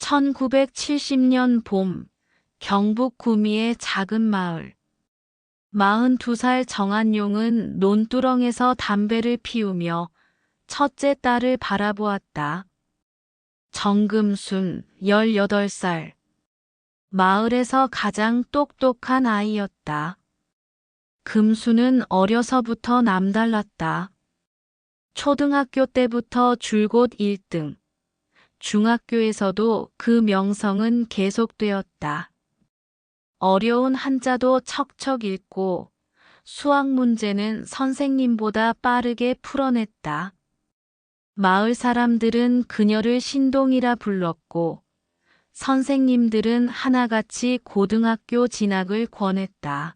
1970년 봄, 경북 구미의 작은 마을. 42살 정한용은 논두렁에서 담배를 피우며 첫째 딸을 바라보았다. 정금순, 18살. 마을에서 가장 똑똑한 아이였다. 금수는 어려서부터 남달랐다. 초등학교 때부터 줄곧 1등. 중학교에서도 그 명성은 계속되었다. 어려운 한자도 척척 읽고 수학 문제는 선생님보다 빠르게 풀어냈다. 마을 사람들은 그녀를 신동이라 불렀고 선생님들은 하나같이 고등학교 진학을 권했다.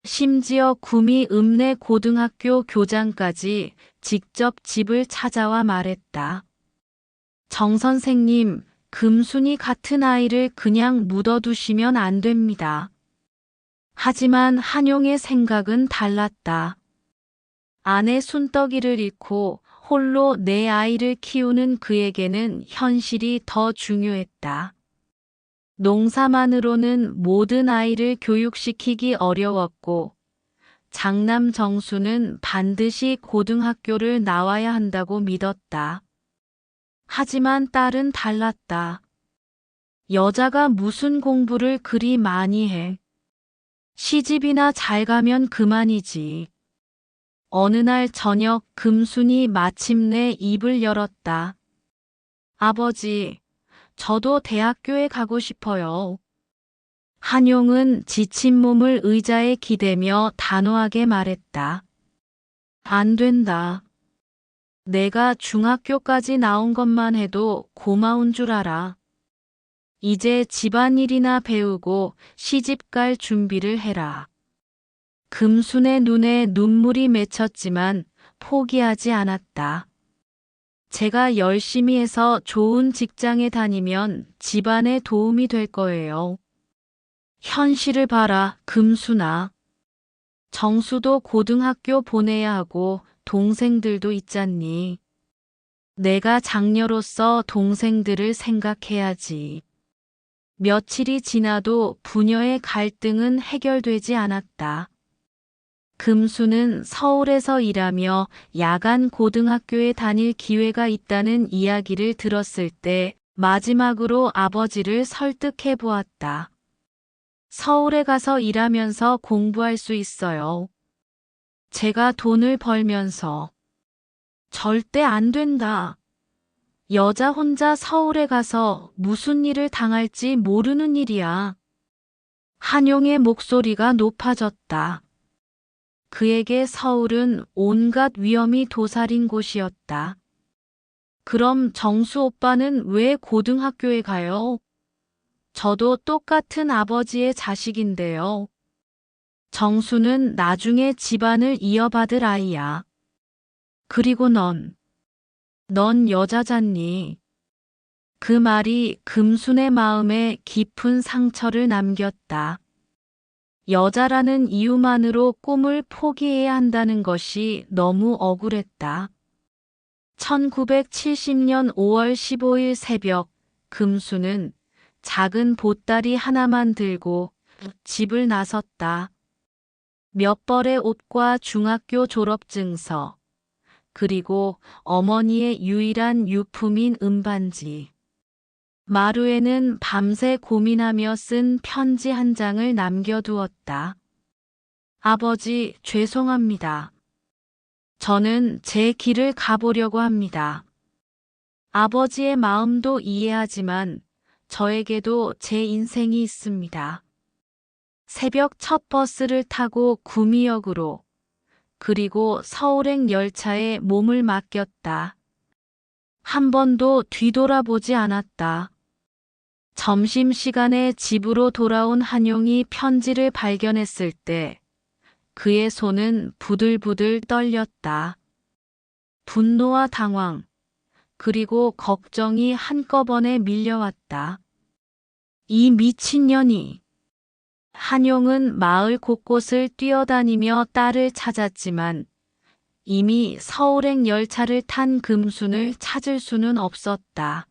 심지어 구미 읍내 고등학교 교장까지 직접 집을 찾아와 말했다. 정 선생님, 금순이 같은 아이를 그냥 묻어두시면 안 됩니다. 하지만 한용의 생각은 달랐다. 아내 순떡이를 잃고 홀로 내 아이를 키우는 그에게는 현실이 더 중요했다. 농사만으로는 모든 아이를 교육시키기 어려웠고 장남 정수는 반드시 고등학교를 나와야 한다고 믿었다. 하지만 딸은 달랐다. 여자가 무슨 공부를 그리 많이 해. 시집이나 잘 가면 그만이지. 어느 날 저녁 금순이 마침내 입을 열었다. 아버지, 저도 대학교에 가고 싶어요. 한용은 지친 몸을 의자에 기대며 단호하게 말했다. 안 된다. 내가 중학교까지 나온 것만 해도 고마운 줄 알아. 이제 집안일이나 배우고 시집갈 준비를 해라. 금순의 눈에 눈물이 맺혔지만 포기하지 않았다. 제가 열심히 해서 좋은 직장에 다니면 집안에 도움이 될 거예요. 현실을 봐라, 금순아. 정수도 고등학교 보내야 하고 동생들도 있잖니. 내가 장녀로서 동생들을 생각해야지. 며칠이 지나도 부녀의 갈등은 해결되지 않았다. 금수는 서울에서 일하며 야간 고등학교에 다닐 기회가 있다는 이야기를 들었을 때 마지막으로 아버지를 설득해 보았다. 서울에 가서 일하면서 공부할 수 있어요. 제가 돈을 벌면서. 절대 안 된다. 여자 혼자 서울에 가서 무슨 일을 당할지 모르는 일이야. 한용의 목소리가 높아졌다. 그에게 서울은 온갖 위험이 도사린 곳이었다. 그럼 정수 오빠는 왜 고등학교에 가요? 저도 똑같은 아버지의 자식인데요. 정수는 나중에 집안을 이어받을 아이야. 그리고 넌 여자잖니. 그 말이 금순의 마음에 깊은 상처를 남겼다. 여자라는 이유만으로 꿈을 포기해야 한다는 것이 너무 억울했다. 1970년 5월 15일 새벽, 금수는 작은 보따리 하나만 들고 집을 나섰다. 몇 벌의 옷과 중학교 졸업증서, 그리고 어머니의 유일한 유품인 은반지. 마루에는 밤새 고민하며 쓴 편지 한 장을 남겨두었다. 아버지, 죄송합니다. 저는 제 길을 가보려고 합니다. 아버지의 마음도 이해하지만 저에게도 제 인생이 있습니다. 새벽 첫 버스를 타고 구미역으로, 그리고 서울행 열차에 몸을 맡겼다. 한 번도 뒤돌아보지 않았다. 점심시간에 집으로 돌아온 한용이 편지를 발견했을 때 그의 손은 부들부들 떨렸다. 분노와 당황, 그리고 걱정이 한꺼번에 밀려왔다. 이 미친년이. 한용은 마을 곳곳을 뛰어다니며 딸을 찾았지만 이미 서울행 열차를 탄 금순을 찾을 수는 없었다.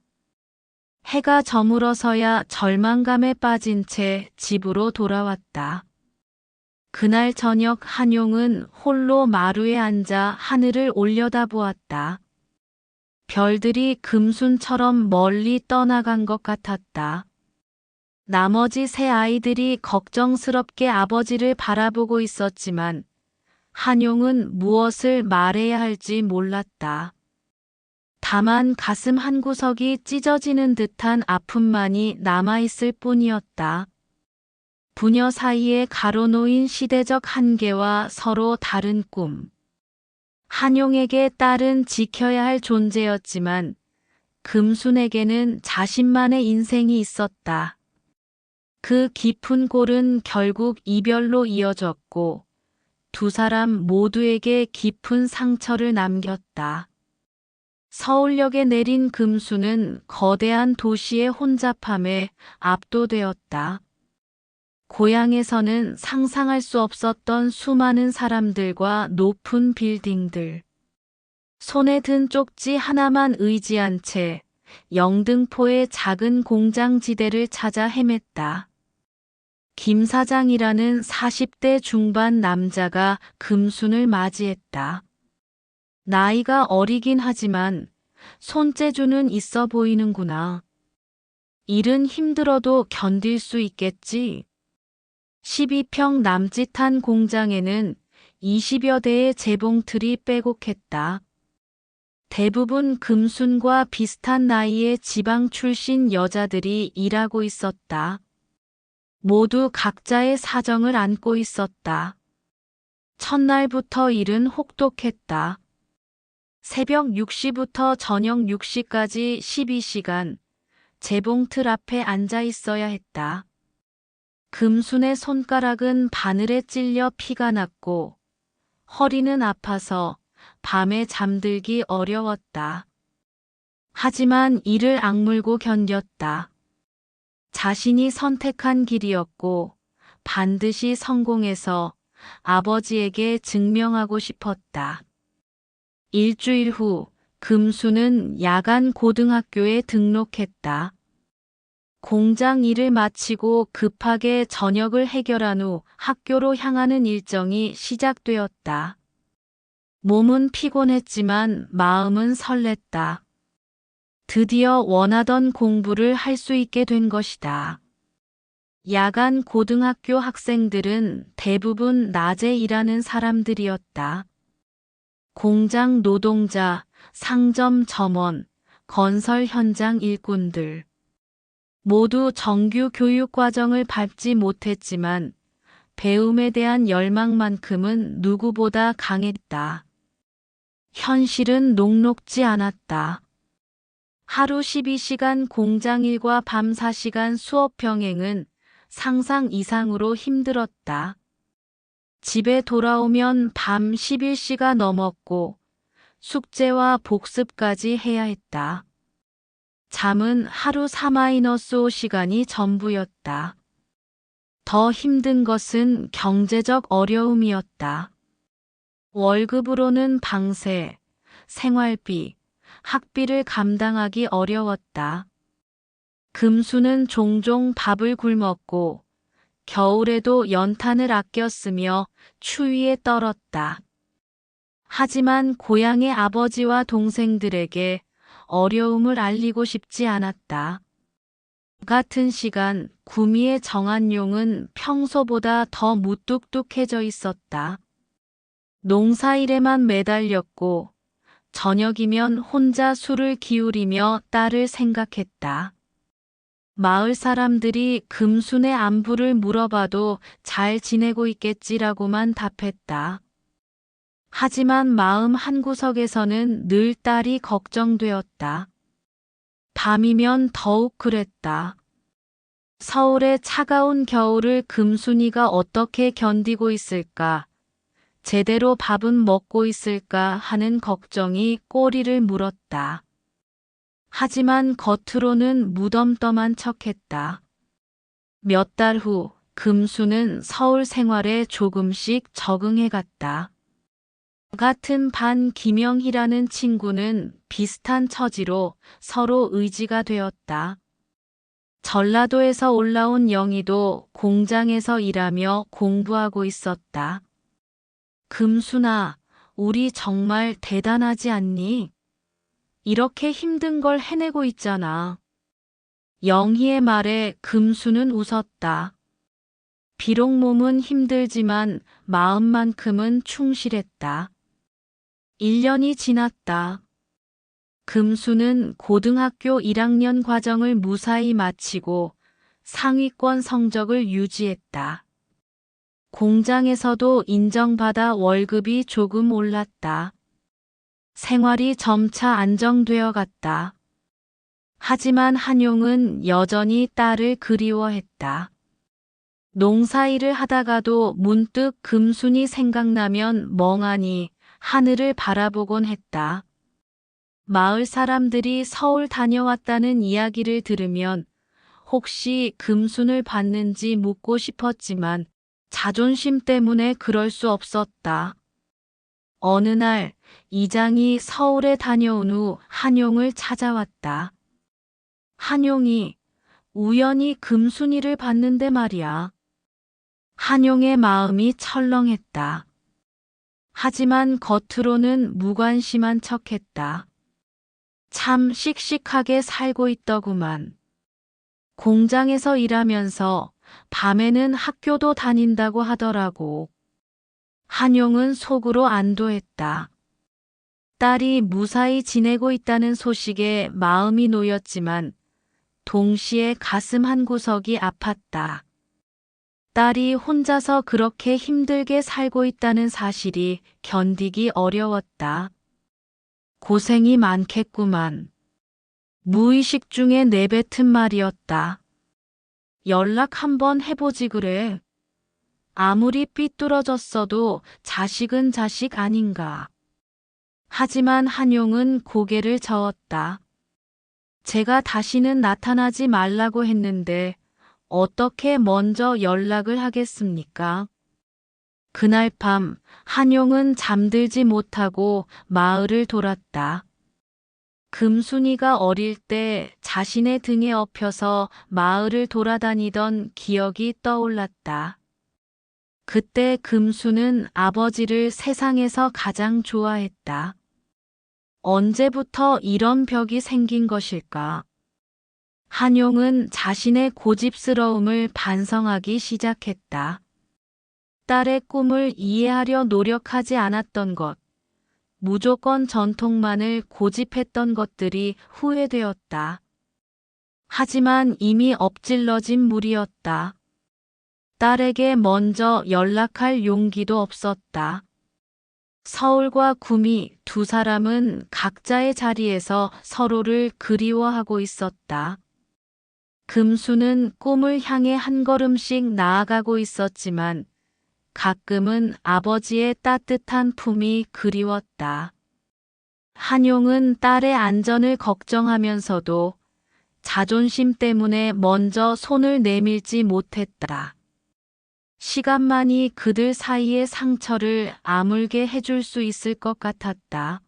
해가 저물어서야 절망감에 빠진 채 집으로 돌아왔다. 그날 저녁 한용은 홀로 마루에 앉아 하늘을 올려다보았다. 별들이 금순처럼 멀리 떠나간 것 같았다. 나머지 세 아이들이 걱정스럽게 아버지를 바라보고 있었지만 한용은 무엇을 말해야 할지 몰랐다. 다만 가슴 한구석이 찢어지는 듯한 아픔만이 남아있을 뿐이었다. 부녀 사이에 가로놓인 시대적 한계와 서로 다른 꿈. 한용에게 딸은 지켜야 할 존재였지만 금순에게는 자신만의 인생이 있었다. 그 깊은 골은 결국 이별로 이어졌고 두 사람 모두에게 깊은 상처를 남겼다. 서울역에 내린 금수는 거대한 도시의 혼잡함에 압도되었다. 고향에서는 상상할 수 없었던 수많은 사람들과 높은 빌딩들. 손에 든 쪽지 하나만 의지한 채 영등포의 작은 공장지대를 찾아 헤맸다. 김 사장이라는 40대 중반 남자가 금순을 맞이했다. 나이가 어리긴 하지만 손재주는 있어 보이는구나. 일은 힘들어도 견딜 수 있겠지. 12평 남짓한 공장에는 20여 대의 재봉틀이 빼곡했다. 대부분 금순과 비슷한 나이의 지방 출신 여자들이 일하고 있었다. 모두 각자의 사정을 안고 있었다. 첫날부터 일은 혹독했다. 새벽 6시부터 저녁 6시까지 12시간 재봉틀 앞에 앉아 있어야 했다. 금순의 손가락은 바늘에 찔려 피가 났고 허리는 아파서 밤에 잠들기 어려웠다. 하지만 이를 악물고 견뎠다. 자신이 선택한 길이었고 반드시 성공해서 아버지에게 증명하고 싶었다. 일주일 후 금수는 야간 고등학교에 등록했다. 공장 일을 마치고 급하게 저녁을 해결한 후 학교로 향하는 일정이 시작되었다. 몸은 피곤했지만 마음은 설렜다. 드디어 원하던 공부를 할 수 있게 된 것이다. 야간 고등학교 학생들은 대부분 낮에 일하는 사람들이었다. 공장 노동자, 상점 점원, 건설 현장 일꾼들. 모두 정규 교육 과정을 밟지 못했지만 배움에 대한 열망만큼은 누구보다 강했다. 현실은 녹록지 않았다. 하루 12시간 공장일과 밤 4시간 수업 병행은 상상 이상으로 힘들었다. 집에 돌아오면 밤 11시가 넘었고 숙제와 복습까지 해야 했다. 잠은 하루 4-5시간이 전부였다. 더 힘든 것은 경제적 어려움이었다. 월급으로는 방세, 생활비, 학비를 감당하기 어려웠다. 금수는 종종 밥을 굶었고 겨울에도 연탄을 아껴 쓰며 추위에 떨었다. 하지만 고향의 아버지와 동생들에게 어려움을 알리고 싶지 않았다. 같은 시간 구미의 정한용은 평소보다 더 무뚝뚝해져 있었다. 농사일에만 매달렸고 저녁이면 혼자 술을 기울이며 딸을 생각했다. 마을 사람들이 금순의 안부를 물어봐도 잘 지내고 있겠지라고만 답했다. 하지만 마음 한구석에서는 늘 딸이 걱정되었다. 밤이면 더욱 그랬다. 서울의 차가운 겨울을 금순이가 어떻게 견디고 있을까? 제대로 밥은 먹고 있을까 하는 걱정이 꼬리를 물었다. 하지만 겉으로는 무덤덤한 척했다. 몇 달 후 금수는 서울 생활에 조금씩 적응해갔다. 같은 반 김영희라는 친구는 비슷한 처지로 서로 의지가 되었다. 전라도에서 올라온 영희도 공장에서 일하며 공부하고 있었다. 금순아, 우리 정말 대단하지 않니? 이렇게 힘든 걸 해내고 있잖아. 영희의 말에 금수는 웃었다. 비록 몸은 힘들지만 마음만큼은 충실했다. 1년이 지났다. 금수는 고등학교 1학년 과정을 무사히 마치고 상위권 성적을 유지했다. 공장에서도 인정받아 월급이 조금 올랐다. 생활이 점차 안정되어 갔다. 하지만 한용은 여전히 딸을 그리워했다. 농사일을 하다가도 문득 금순이 생각나면 멍하니 하늘을 바라보곤 했다. 마을 사람들이 서울 다녀왔다는 이야기를 들으면 혹시 금순을 봤는지 묻고 싶었지만 자존심 때문에 그럴 수 없었다. 어느 날 이장이 서울에 다녀온 후 한용을 찾아왔다. 한용이 우연히 금순이를 봤는데 말이야. 한용의 마음이 철렁했다. 하지만 겉으로는 무관심한 척했다. 참 씩씩하게 살고 있더구만. 공장에서 일하면서 밤에는 학교도 다닌다고 하더라고. 한용은 속으로 안도했다. 딸이 무사히 지내고 있다는 소식에 마음이 놓였지만 동시에 가슴 한구석이 아팠다. 딸이 혼자서 그렇게 힘들게 살고 있다는 사실이 견디기 어려웠다. 고생이 많겠구만. 무의식 중에 내뱉은 말이었다. 연락 한번 해보지 그래. 아무리 삐뚤어졌어도 자식은 자식 아닌가. 하지만 한용은 고개를 저었다. 제가 다시는 나타나지 말라고 했는데 어떻게 먼저 연락을 하겠습니까? 그날 밤 한용은 잠들지 못하고 마을을 돌았다. 금순이가 어릴 때 자신의 등에 업혀서 마을을 돌아다니던 기억이 떠올랐다. 그때 금수는 아버지를 세상에서 가장 좋아했다. 언제부터 이런 벽이 생긴 것일까? 한용은 자신의 고집스러움을 반성하기 시작했다. 딸의 꿈을 이해하려 노력하지 않았던 것, 무조건 전통만을 고집했던 것들이 후회되었다. 하지만 이미 엎질러진 물이었다. 딸에게 먼저 연락할 용기도 없었다. 서울과 구미 두 사람은 각자의 자리에서 서로를 그리워하고 있었다. 금수는 꿈을 향해 한 걸음씩 나아가고 있었지만 가끔은 아버지의 따뜻한 품이 그리웠다. 한용은 딸의 안전을 걱정하면서도 자존심 때문에 먼저 손을 내밀지 못했다. 시간만이 그들 사이의 상처를 아물게 해줄 수 있을 것 같았다.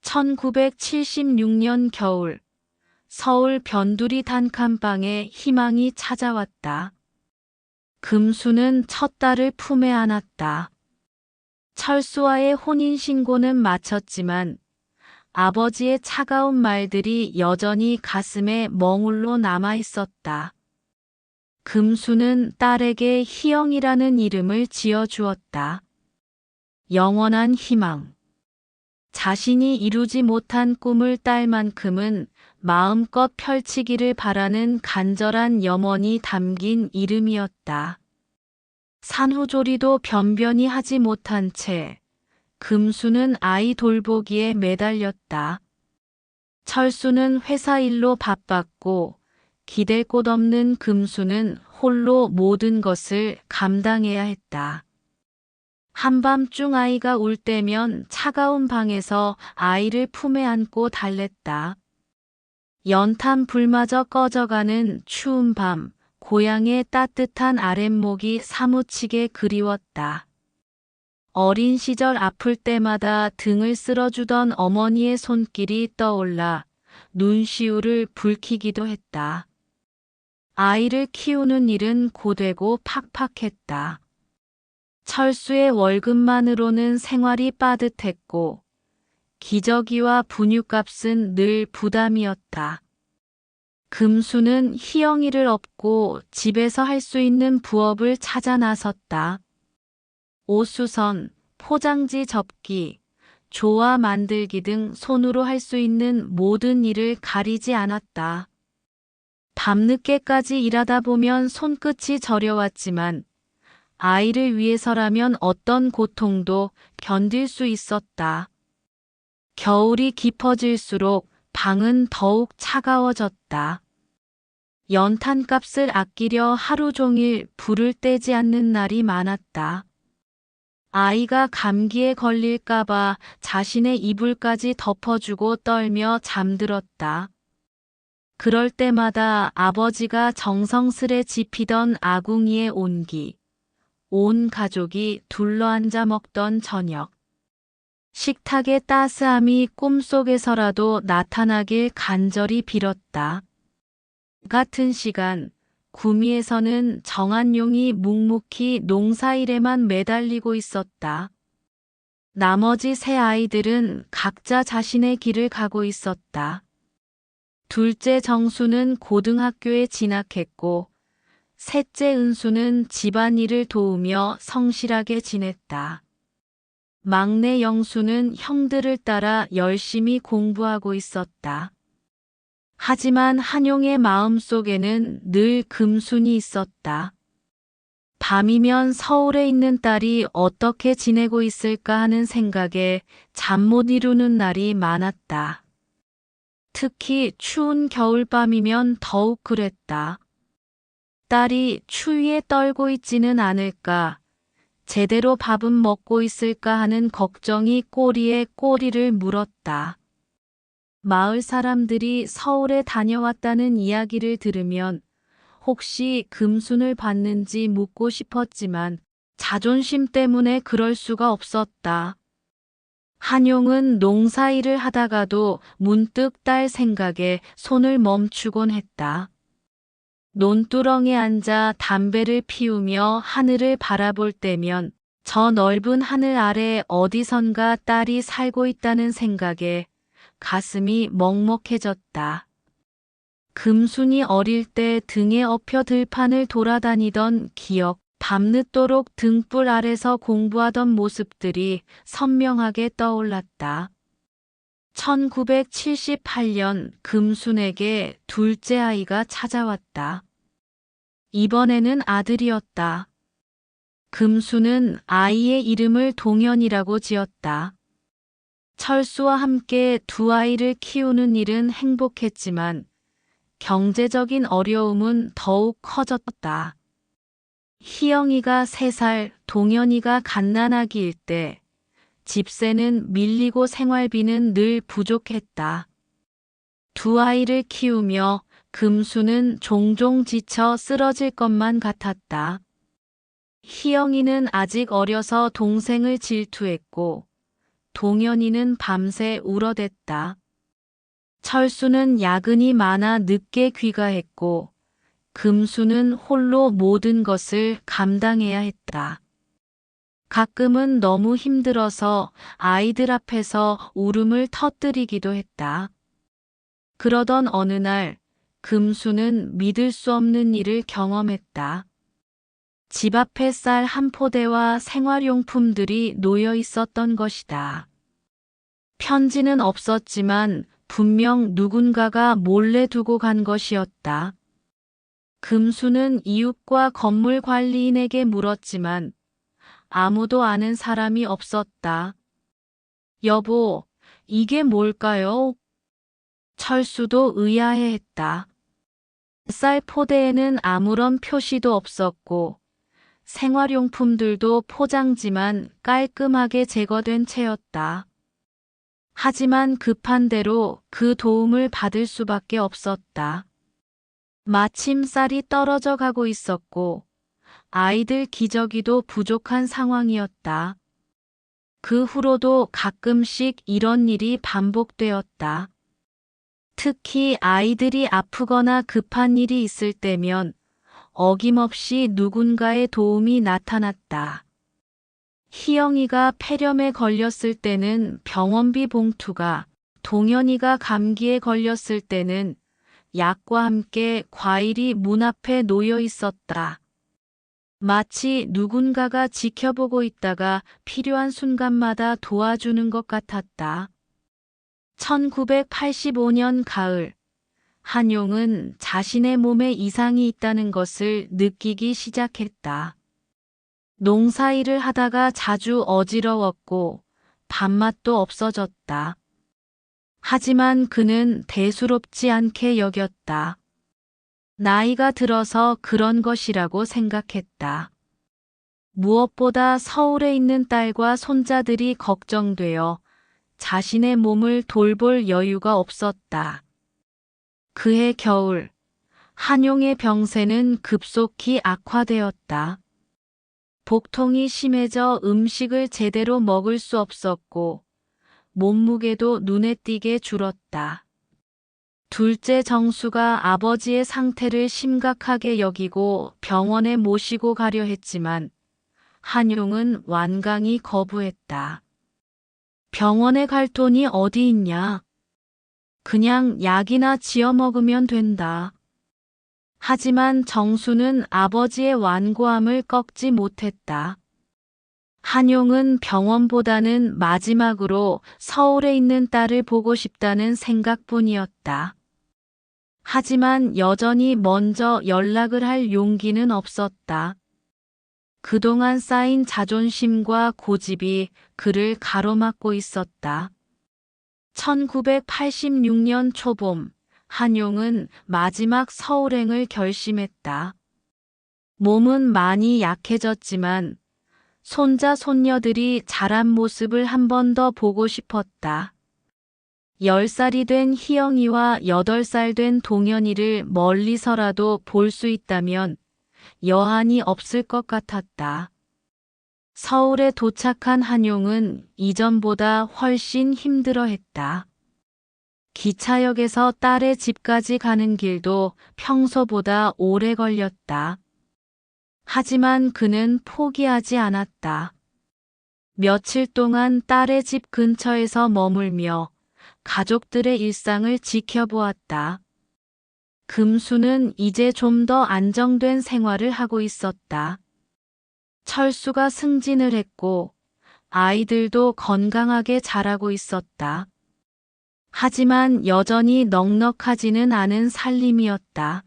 1976년 겨울, 서울 변두리 단칸방에 희망이 찾아왔다. 금수는 첫 딸을 품에 안았다. 철수와의 혼인신고는 마쳤지만 아버지의 차가운 말들이 여전히 가슴에 멍울로 남아 있었다. 금수는 딸에게 희영이라는 이름을 지어주었다. 영원한 희망. 자신이 이루지 못한 꿈을 딸만큼은 마음껏 펼치기를 바라는 간절한 염원이 담긴 이름이었다. 산후조리도 변변히 하지 못한 채 금수는 아이 돌보기에 매달렸다. 철수는 회사 일로 바빴고 기댈 곳 없는 금수는 홀로 모든 것을 감당해야 했다. 한밤중 아이가 울 때면 차가운 방에서 아이를 품에 안고 달랬다. 연탄 불마저 꺼져가는 추운 밤, 고향의 따뜻한 아랫목이 사무치게 그리웠다. 어린 시절 아플 때마다 등을 쓸어주던 어머니의 손길이 떠올라 눈시울을 붉히기도 했다. 아이를 키우는 일은 고되고 팍팍했다. 철수의 월급만으로는 생활이 빠듯했고 기저귀와 분유값은 늘 부담이었다. 금수는 희영이를 업고 집에서 할 수 있는 부업을 찾아 나섰다. 옷수선, 포장지 접기, 조화 만들기 등 손으로 할 수 있는 모든 일을 가리지 않았다. 밤늦게까지 일하다 보면 손끝이 저려왔지만 아이를 위해서라면 어떤 고통도 견딜 수 있었다. 겨울이 깊어질수록 방은 더욱 차가워졌다. 연탄값을 아끼려 하루 종일 불을 떼지 않는 날이 많았다. 아이가 감기에 걸릴까봐 자신의 이불까지 덮어주고 떨며 잠들었다. 그럴 때마다 아버지가 정성스레 지피던 아궁이의 온기, 온 가족이 둘러앉아 먹던 저녁. 식탁의 따스함이 꿈속에서라도 나타나길 간절히 빌었다. 같은 시간, 구미에서는 정한용이 묵묵히 농사일에만 매달리고 있었다. 나머지 세 아이들은 각자 자신의 길을 가고 있었다. 둘째 정수는 고등학교에 진학했고, 셋째 은수는 집안일을 도우며 성실하게 지냈다. 막내 영수는 형들을 따라 열심히 공부하고 있었다. 하지만 한용의 마음속에는 늘 금순이 있었다. 밤이면 서울에 있는 딸이 어떻게 지내고 있을까 하는 생각에 잠 못 이루는 날이 많았다. 특히 추운 겨울밤이면 더욱 그랬다. 딸이 추위에 떨고 있지는 않을까, 제대로 밥은 먹고 있을까 하는 걱정이 꼬리에 꼬리를 물었다. 마을 사람들이 서울에 다녀왔다는 이야기를 들으면 혹시 금순을 봤는지 묻고 싶었지만 자존심 때문에 그럴 수가 없었다. 한용은 농사일을 하다가도 문득 딸 생각에 손을 멈추곤 했다. 논두렁에 앉아 담배를 피우며 하늘을 바라볼 때면 저 넓은 하늘 아래 어디선가 딸이 살고 있다는 생각에 가슴이 먹먹해졌다. 금순이 어릴 때 등에 업혀 들판을 돌아다니던 기억, 밤늦도록 등불 아래서 공부하던 모습들이 선명하게 떠올랐다. 1978년 금순에게 둘째 아이가 찾아왔다. 이번에는 아들이었다. 금순은 아이의 이름을 동현이라고 지었다. 철수와 함께 두 아이를 키우는 일은 행복했지만 경제적인 어려움은 더욱 커졌다. 희영이가 3살, 동현이가 갓난아기일 때 집세는 밀리고 생활비는 늘 부족했다. 두 아이를 키우며 금수는 종종 지쳐 쓰러질 것만 같았다. 희영이는 아직 어려서 동생을 질투했고 동현이는 밤새 울어댔다. 철수는 야근이 많아 늦게 귀가했고 금수는 홀로 모든 것을 감당해야 했다. 가끔은 너무 힘들어서 아이들 앞에서 울음을 터뜨리기도 했다. 그러던 어느 날 금수는 믿을 수 없는 일을 경험했다. 집 앞에 쌀 한 포대와 생활용품들이 놓여 있었던 것이다. 편지는 없었지만 분명 누군가가 몰래 두고 간 것이었다. 금수는 이웃과 건물 관리인에게 물었지만 아무도 아는 사람이 없었다. 여보, 이게 뭘까요? 철수도 의아해했다. 쌀 포대에는 아무런 표시도 없었고 생활용품들도 포장지만 깔끔하게 제거된 채였다. 하지만 급한 대로 그 도움을 받을 수밖에 없었다. 마침 쌀이 떨어져 가고 있었고 아이들 기저귀도 부족한 상황이었다. 그 후로도 가끔씩 이런 일이 반복되었다. 특히 아이들이 아프거나 급한 일이 있을 때면 어김없이 누군가의 도움이 나타났다. 희영이가 폐렴에 걸렸을 때는 병원비 봉투가, 동현이가 감기에 걸렸을 때는 약과 함께 과일이 문 앞에 놓여 있었다. 마치 누군가가 지켜보고 있다가 필요한 순간마다 도와주는 것 같았다. 1985년 가을, 한용은 자신의 몸에 이상이 있다는 것을 느끼기 시작했다. 농사일을 하다가 자주 어지러웠고 밥맛도 없어졌다. 하지만 그는 대수롭지 않게 여겼다. 나이가 들어서 그런 것이라고 생각했다. 무엇보다 서울에 있는 딸과 손자들이 걱정되어 자신의 몸을 돌볼 여유가 없었다. 그해 겨울, 한용의 병세는 급속히 악화되었다. 복통이 심해져 음식을 제대로 먹을 수 없었고 몸무게도 눈에 띄게 줄었다. 둘째 정수가 아버지의 상태를 심각하게 여기고 병원에 모시고 가려 했지만 한용은 완강히 거부했다. 병원에 갈 돈이 어디 있냐? 그냥 약이나 지어 먹으면 된다. 하지만 정수는 아버지의 완고함을 꺾지 못했다. 한용은 병원보다는 마지막으로 서울에 있는 딸을 보고 싶다는 생각뿐이었다. 하지만 여전히 먼저 연락을 할 용기는 없었다. 그동안 쌓인 자존심과 고집이 그를 가로막고 있었다. 1986년 초봄, 한용은 마지막 서울행을 결심했다. 몸은 많이 약해졌지만 손자 손녀들이 자란 모습을 한 번 더 보고 싶었다. 10살이 된 희영이와 8살 된 동현이를 멀리서라도 볼 수 있다면 여한이 없을 것 같았다. 서울에 도착한 한용은 이전보다 훨씬 힘들어했다. 기차역에서 딸의 집까지 가는 길도 평소보다 오래 걸렸다. 하지만 그는 포기하지 않았다. 며칠 동안 딸의 집 근처에서 머물며 가족들의 일상을 지켜보았다. 금수는 이제 좀 더 안정된 생활을 하고 있었다. 철수가 승진을 했고 아이들도 건강하게 자라고 있었다. 하지만 여전히 넉넉하지는 않은 살림이었다.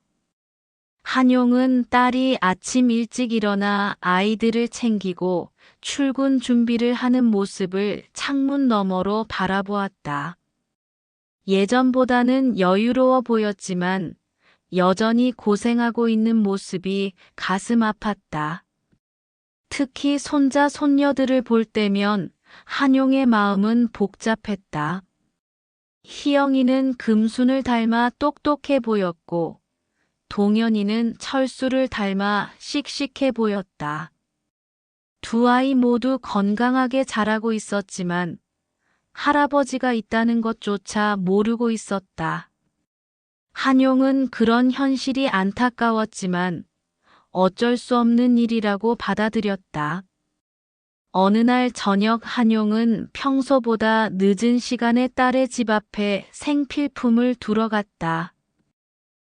한용은 딸이 아침 일찍 일어나 아이들을 챙기고 출근 준비를 하는 모습을 창문 너머로 바라보았다. 예전보다는 여유로워 보였지만 여전히 고생하고 있는 모습이 가슴 아팠다. 특히 손자 손녀들을 볼 때면 한용의 마음은 복잡했다. 희영이는 금순을 닮아 똑똑해 보였고 동현이는 철수를 닮아 씩씩해 보였다. 두 아이 모두 건강하게 자라고 있었지만 할아버지가 있다는 것조차 모르고 있었다. 한용은 그런 현실이 안타까웠지만 어쩔 수 없는 일이라고 받아들였다. 어느 날 저녁 한용은 평소보다 늦은 시간에 딸의 집 앞에 생필품을 두러 갔다.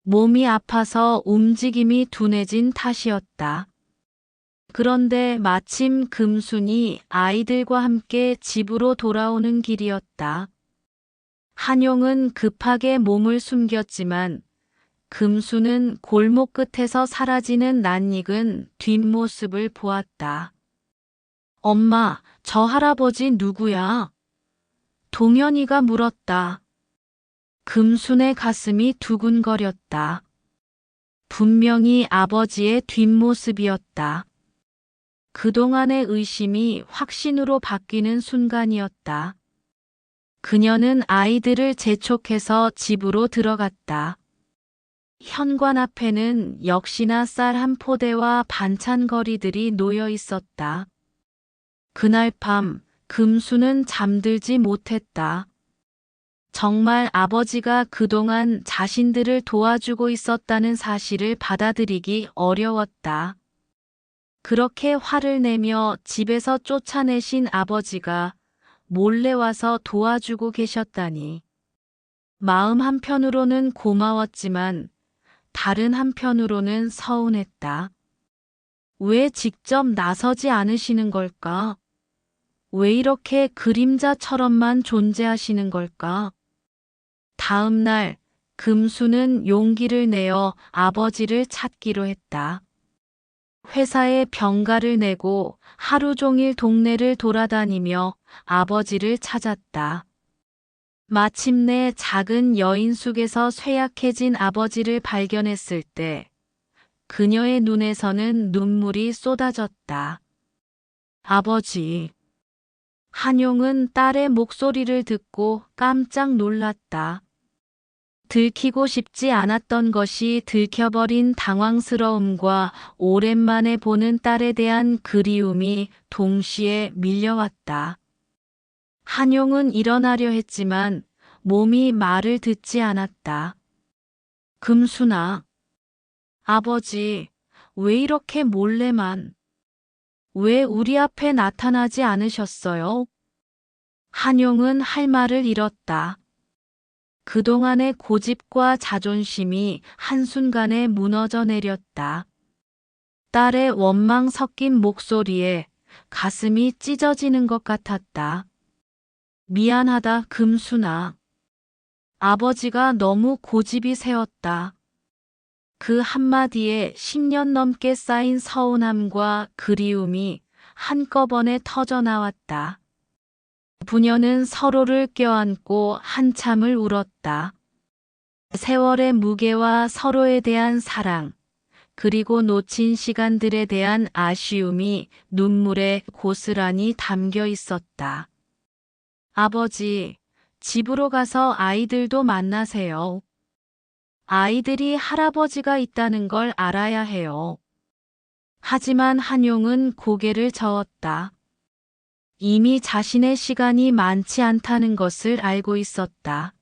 몸이 아파서 움직임이 둔해진 탓이었다. 그런데 마침 금순이 아이들과 함께 집으로 돌아오는 길이었다. 한용은 급하게 몸을 숨겼지만 금수는 골목 끝에서 사라지는 낯익은 뒷모습을 보았다. 엄마, 저 할아버지 누구야? 동현이가 물었다. 금순의 가슴이 두근거렸다. 분명히 아버지의 뒷모습이었다. 그동안의 의심이 확신으로 바뀌는 순간이었다. 그녀는 아이들을 재촉해서 집으로 들어갔다. 현관 앞에는 역시나 쌀 한 포대와 반찬거리들이 놓여 있었다. 그날 밤 금수는 잠들지 못했다. 정말 아버지가 그동안 자신들을 도와주고 있었다는 사실을 받아들이기 어려웠다. 그렇게 화를 내며 집에서 쫓아내신 아버지가 몰래 와서 도와주고 계셨다니. 마음 한편으로는 고마웠지만 다른 한편으로는 서운했다. 왜 직접 나서지 않으시는 걸까? 왜 이렇게 그림자처럼만 존재하시는 걸까? 다음 날 금수는 용기를 내어 아버지를 찾기로 했다. 회사에 병가를 내고 하루 종일 동네를 돌아다니며 아버지를 찾았다. 마침내 작은 여인숙에서 쇠약해진 아버지를 발견했을 때 그녀의 눈에서는 눈물이 쏟아졌다. 아버지. 한용은 딸의 목소리를 듣고 깜짝 놀랐다. 들키고 싶지 않았던 것이 들켜버린 당황스러움과 오랜만에 보는 딸에 대한 그리움이 동시에 밀려왔다. 한용은 일어나려 했지만 몸이 말을 듣지 않았다. 금순아, 아버지, 왜 이렇게 몰래만, 왜 우리 앞에 나타나지 않으셨어요? 한용은 할 말을 잃었다. 그동안의 고집과 자존심이 한순간에 무너져 내렸다. 딸의 원망 섞인 목소리에 가슴이 찢어지는 것 같았다. 미안하다, 금순아. 아버지가 너무 고집이 세웠다. 그 한마디에 10년 넘게 쌓인 서운함과 그리움이 한꺼번에 터져 나왔다. 부녀는 서로를 껴안고 한참을 울었다. 세월의 무게와 서로에 대한 사랑, 그리고 놓친 시간들에 대한 아쉬움이 눈물에 고스란히 담겨 있었다. 아버지, 집으로 가서 아이들도 만나세요. 아이들이 할아버지가 있다는 걸 알아야 해요. 하지만 한용은 고개를 저었다. 이미 자신의 시간이 많지 않다는 것을 알고 있었다.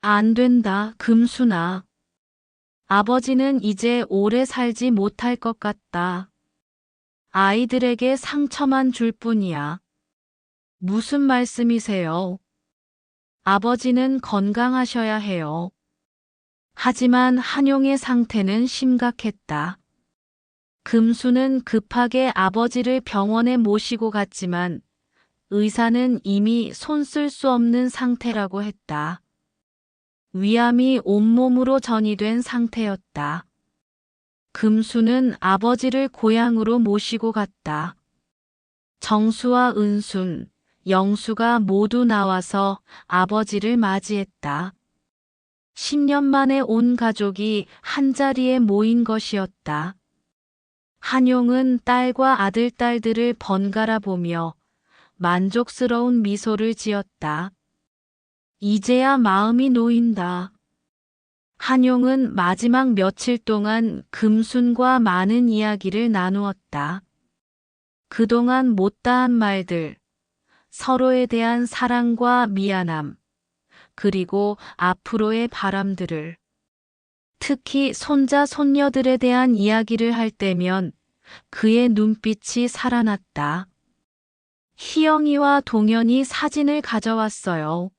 안 된다, 금순아. 아버지는 이제 오래 살지 못할 것 같다. 아이들에게 상처만 줄 뿐이야. 무슨 말씀이세요? 아버지는 건강하셔야 해요. 하지만 한용의 상태는 심각했다. 금수는 급하게 아버지를 병원에 모시고 갔지만 의사는 이미 손 쓸 수 없는 상태라고 했다. 위암이 온몸으로 전이된 상태였다. 금수는 아버지를 고향으로 모시고 갔다. 정수와 은순, 영수가 모두 나와서 아버지를 맞이했다. 10년 만에 온 가족이 한자리에 모인 것이었다. 한용은 딸과 아들, 딸들을 번갈아 보며 만족스러운 미소를 지었다. 이제야 마음이 놓인다. 한용은 마지막 며칠 동안 금순과 많은 이야기를 나누었다. 그동안 못다한 말들, 서로에 대한 사랑과 미안함, 그리고 앞으로의 바람들을. 특히 손자, 손녀들에 대한 이야기를 할 때면 그의 눈빛이 살아났다. 희영이와 동현이 사진을 가져왔어요.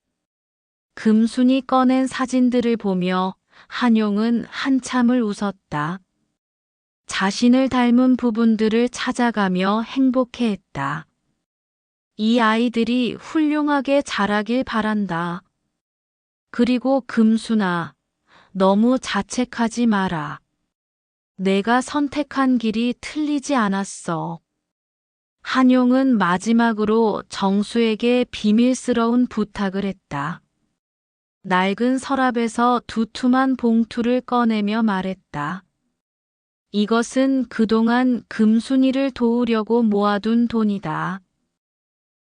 금순이 꺼낸 사진들을 보며 한용은 한참을 웃었다. 자신을 닮은 부분들을 찾아가며 행복해했다. 이 아이들이 훌륭하게 자라길 바란다. 그리고 금순아, 너무 자책하지 마라. 내가 선택한 길이 틀리지 않았어. 한용은 마지막으로 정수에게 비밀스러운 부탁을 했다. 낡은 서랍에서 두툼한 봉투를 꺼내며 말했다. 이것은 그동안 금순이를 도우려고 모아둔 돈이다.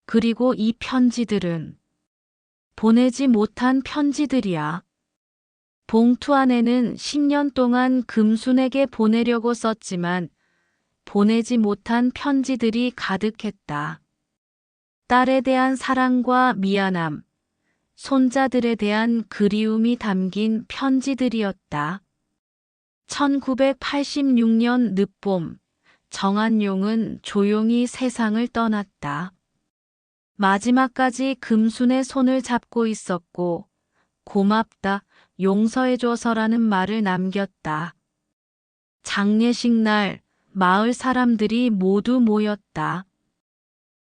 그리고 이 편지들은 보내지 못한 편지들이야. 봉투 안에는 10년 동안 금순에게 보내려고 썼지만 보내지 못한 편지들이 가득했다. 딸에 대한 사랑과 미안함, 손자들에 대한 그리움이 담긴 편지들이었다. 1986년 늦봄, 정한용은 조용히 세상을 떠났다. 마지막까지 금순의 손을 잡고 있었고, 고맙다, 용서해줘서라는 말을 남겼다. 장례식 날, 마을 사람들이 모두 모였다.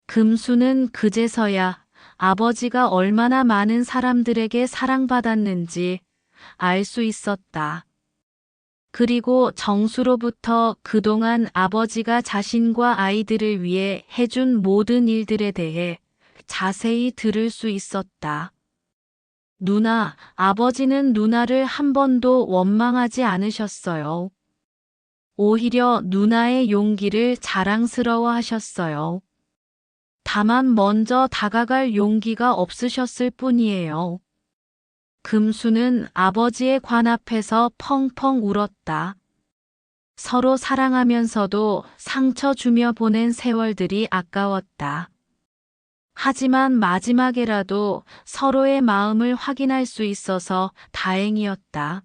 금수는 그제서야 아버지가 얼마나 많은 사람들에게 사랑받았는지 알 수 있었다. 그리고 정수로부터 그동안 아버지가 자신과 아이들을 위해 해준 모든 일들에 대해 자세히 들을 수 있었다. 누나, 아버지는 누나를 한 번도 원망하지 않으셨어요. 오히려 누나의 용기를 자랑스러워 하셨어요. 다만 먼저 다가갈 용기가 없으셨을 뿐이에요. 금수는 아버지의 관 앞에서 펑펑 울었다. 서로 사랑하면서도 상처 주며 보낸 세월들이 아까웠다. 하지만 마지막에라도 서로의 마음을 확인할 수 있어서 다행이었다.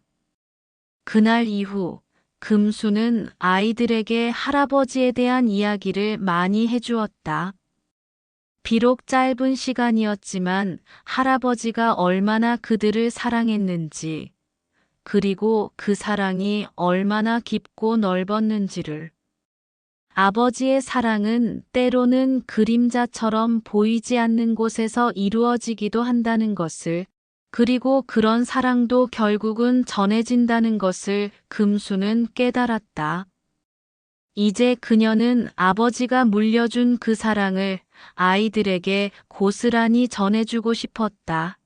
그날 이후 금수는 아이들에게 할아버지에 대한 이야기를 많이 해주었다. 비록 짧은 시간이었지만 할아버지가 얼마나 그들을 사랑했는지, 그리고 그 사랑이 얼마나 깊고 넓었는지를. 아버지의 사랑은 때로는 그림자처럼 보이지 않는 곳에서 이루어지기도 한다는 것을, 그리고 그런 사랑도 결국은 전해진다는 것을 금수는 깨달았다. 이제 그녀는 아버지가 물려준 그 사랑을 아이들에게 고스란히 전해주고 싶었다.